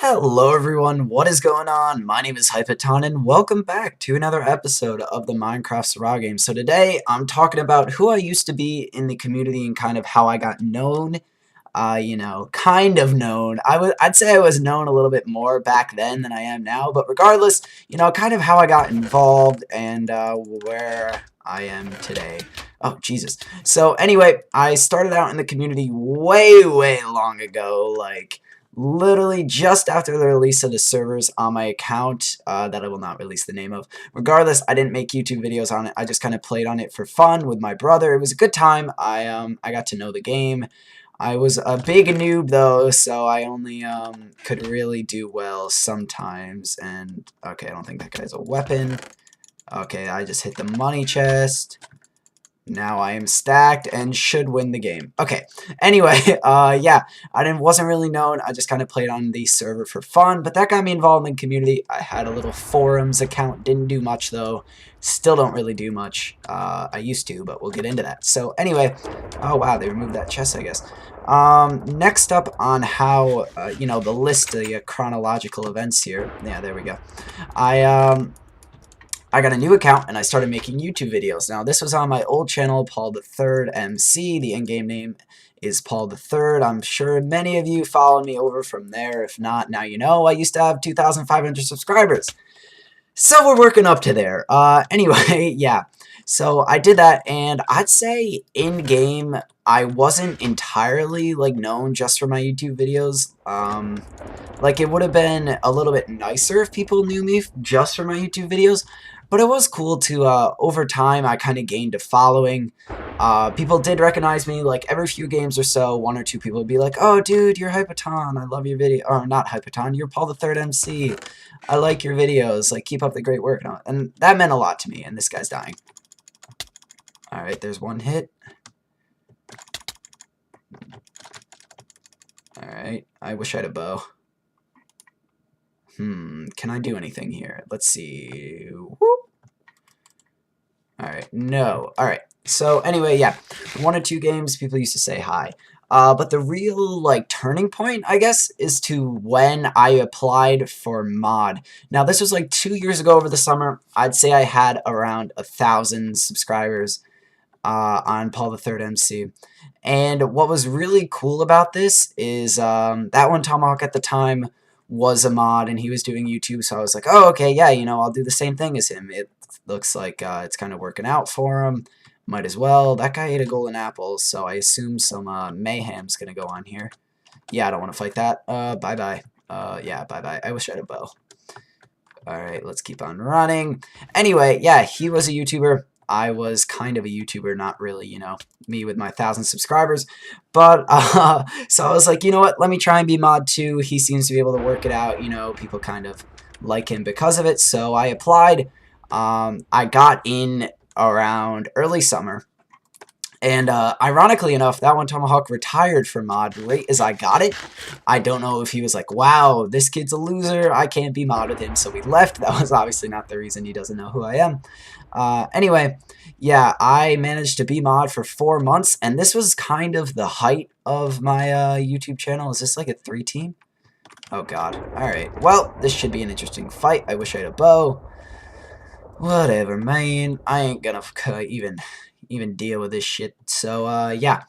Hello everyone, what is going on? My name is Hypoton and welcome back to another episode of the Minecraft Survival game. So today I'm talking about who I used to be in the community and kind of how I got known. Kind of known. I'd say I was known a little bit more back then than I am now, but regardless, kind of how I got involved and where I am today. Oh, Jesus. So anyway, I started out in the community way, way long ago, like literally just after the release of the servers on my account that I will not release the name of. Regardless, I didn't make YouTube videos on it. I just kind of played on it for fun with my brother. It was a good time. I got to know the game. I was a big noob though, so I only could really do well sometimes. And okay, I don't think that guy's a weapon. Okay, I just hit the money chest. Now I am stacked and should win the game. Okay. Anyway, yeah, wasn't really known. I just kind of played on the server for fun, but that got me involved in the community. I had a little forums account. Didn't do much though. Still don't really do much. I used to, but we'll get into that. So anyway, oh wow, they removed that chest, I guess. Next up on how the list, the chronological events here. Yeah, there we go. I got a new account and I started making YouTube videos. Now, this was on my old channel, Paul the Third MC. The in-game name is Paul the Third. I'm sure many of you followed me over from there. If not, now you know. I used to have 2,500 subscribers. So we're working up to there. Anyway, yeah. So I did that, and I'd say in-game, I wasn't entirely, like, known just for my YouTube videos. Like, it would have been a little bit nicer if people knew me just for my YouTube videos. But it was cool to, over time, I kind of gained a following. People did recognize me, like, every few games or so, one or two people would be like, "Oh, dude, you're Hypoton, I love your video," or not Hypoton, you're Paul the Third MC, I like your videos, like, keep up the great work, and that meant a lot to me, and this guy's dying. Alright, there's one hit. Alright, I wish I had a bow. Can I do anything here? Let's see. Alright, no. Alright, so anyway, yeah. 1 or 2 games, people used to say hi. But the real, like, turning point, I guess, is to when I applied for mod. Now, this was, like, 2 years ago over the summer. I'd say I had around 1,000 subscribers on Paul the Third MC. And what was really cool about this is that one Tomahawk at the time was a mod and he was doing YouTube, so I was like, oh, okay, yeah, I'll do the same thing as him. It looks like it's kind of working out for him. Might as well. That guy ate a golden apple, so I assume some mayhem's gonna go on here. Yeah, I don't want to fight that. Bye-bye. Yeah, bye-bye. I wish I had a bow. Alright, let's keep on running. Anyway, yeah, he was a YouTuber. I was kind of a YouTuber, not really, me with my 1,000 subscribers. But, so I was like, you know what, let me try and be mod too. He seems to be able to work it out, people kind of like him because of it. So I applied. I got in around early summer. And ironically enough, that one Tomahawk retired from mod right as I got it. I don't know if he was like, wow, this kid's a loser, I can't be mod with him, so we left. That was obviously not the reason he doesn't know who I am. Anyway, yeah, I managed to be mod for 4 months, and this was kind of the height of my YouTube channel. Is this like a 3-team? Oh, God. Alright, well, this should be an interesting fight. I wish I had a bow. Whatever, man. I ain't gonna even deal with this shit. So, yeah.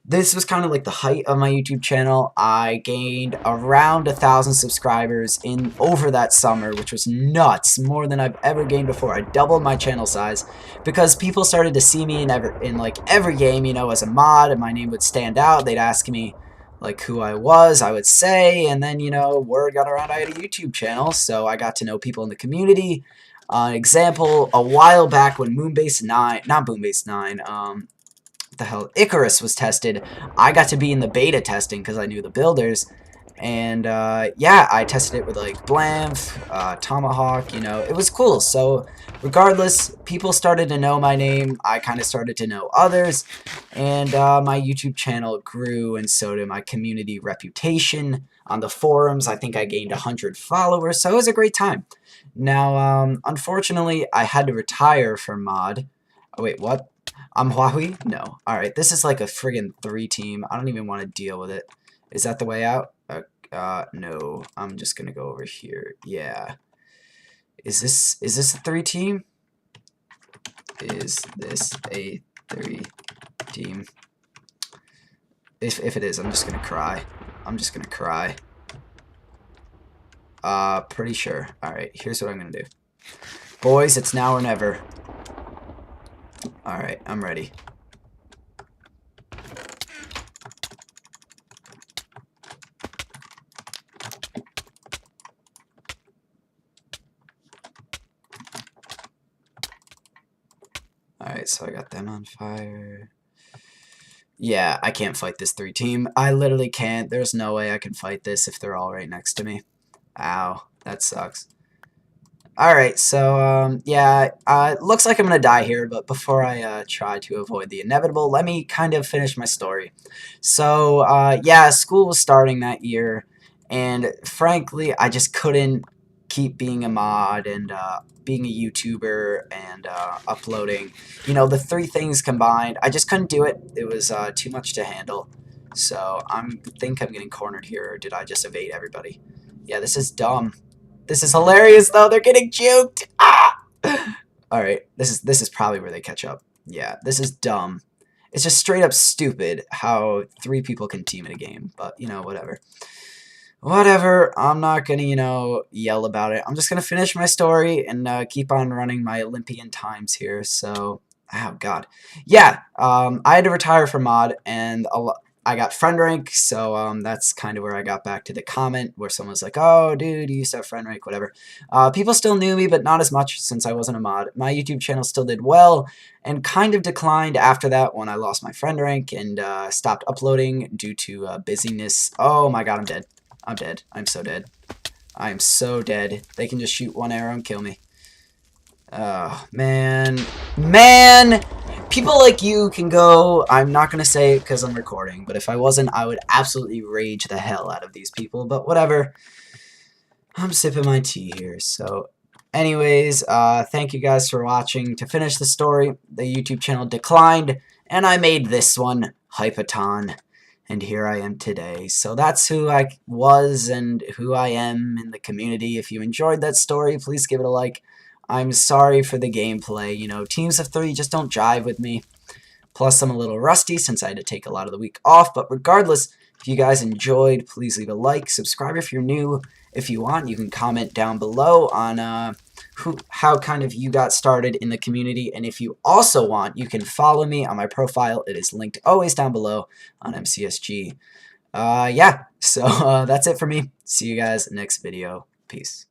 This was kind of like the height of my YouTube channel. I gained around 1,000 subscribers in over that summer, which was nuts, more than I've ever gained before. I doubled my channel size because people started to see me in like every game, as a mod, and my name would stand out. They'd ask me like who I was, I would say, and then word got around I had a YouTube channel, so I got to know people in the community. Example, a while back when Moonbase 9, not Moonbase 9, what the hell, Icarus was tested, I got to be in the beta testing because I knew the builders, and yeah, I tested it with like Blamf, Tomahawk, it was cool. So regardless, people started to know my name, I kind of started to know others, and my YouTube channel grew, and so did my community reputation. On the forums, I think I gained 100 followers, so it was a great time. Now, unfortunately, I had to retire from mod. Oh, wait, what? I'm Huawei? No. Alright, this is like a friggin' 3-team. I don't even want to deal with it. Is that the way out? No, I'm just gonna go over here. Yeah. Is this a 3-team? Is this a 3-team? If it is, I'm just gonna cry. I'm just gonna cry. Pretty sure. Alright, here's what I'm gonna do. Boys, it's now or never. Alright, I'm ready. Alright, so I got them on fire. Yeah, I can't fight this 3-team. I literally can't. There's no way I can fight this if they're all right next to me. Ow, that sucks. Alright, so, yeah, it looks like I'm gonna die here, but before I try to avoid the inevitable, let me kind of finish my story. So, yeah, school was starting that year, and frankly, I just couldn't keep being a mod and being a YouTuber and uploading. You know, the three things combined, I just couldn't do it. It was too much to handle. So, think I'm getting cornered here, or did I just evade everybody? Yeah, this is dumb. This is hilarious, though. They're getting juked. Ah! Alright, this is probably where they catch up. Yeah, this is dumb. It's just straight up stupid how 3 people can team in a game. But, you know, whatever. Whatever. I'm not gonna, you know, yell about it. I'm just gonna finish my story and keep on running my Olympian times here. So, oh, God. Yeah, I had to retire from mod, and I got friend rank, so that's kind of where I got back to the comment where someone was like, oh, dude, you used to have friend rank, whatever. People still knew me, but not as much since I wasn't a mod. My YouTube channel still did well and kind of declined after that when I lost my friend rank and stopped uploading due to busyness. Oh my god, I'm dead. I'm dead. I'm so dead. I am so dead. They can just shoot one arrow and kill me. Oh, man. Man! People like you can go, I'm not going to say it because I'm recording, but if I wasn't, I would absolutely rage the hell out of these people, but whatever. I'm sipping my tea here, so anyways, thank you guys for watching. To finish the story, the YouTube channel declined, and I made this one, Hypoton, and here I am today. So that's who I was and who I am in the community. If you enjoyed that story, please give it a like. I'm sorry for the gameplay, you know, teams of 3 just don't jive with me. Plus, I'm a little rusty since I had to take a lot of the week off, but regardless, if you guys enjoyed, please leave a like, subscribe if you're new. If you want, you can comment down below on how kind of you got started in the community, and if you also want, you can follow me on my profile. It is linked always down below on MCSG. Yeah, so that's it for me. See you guys next video. Peace.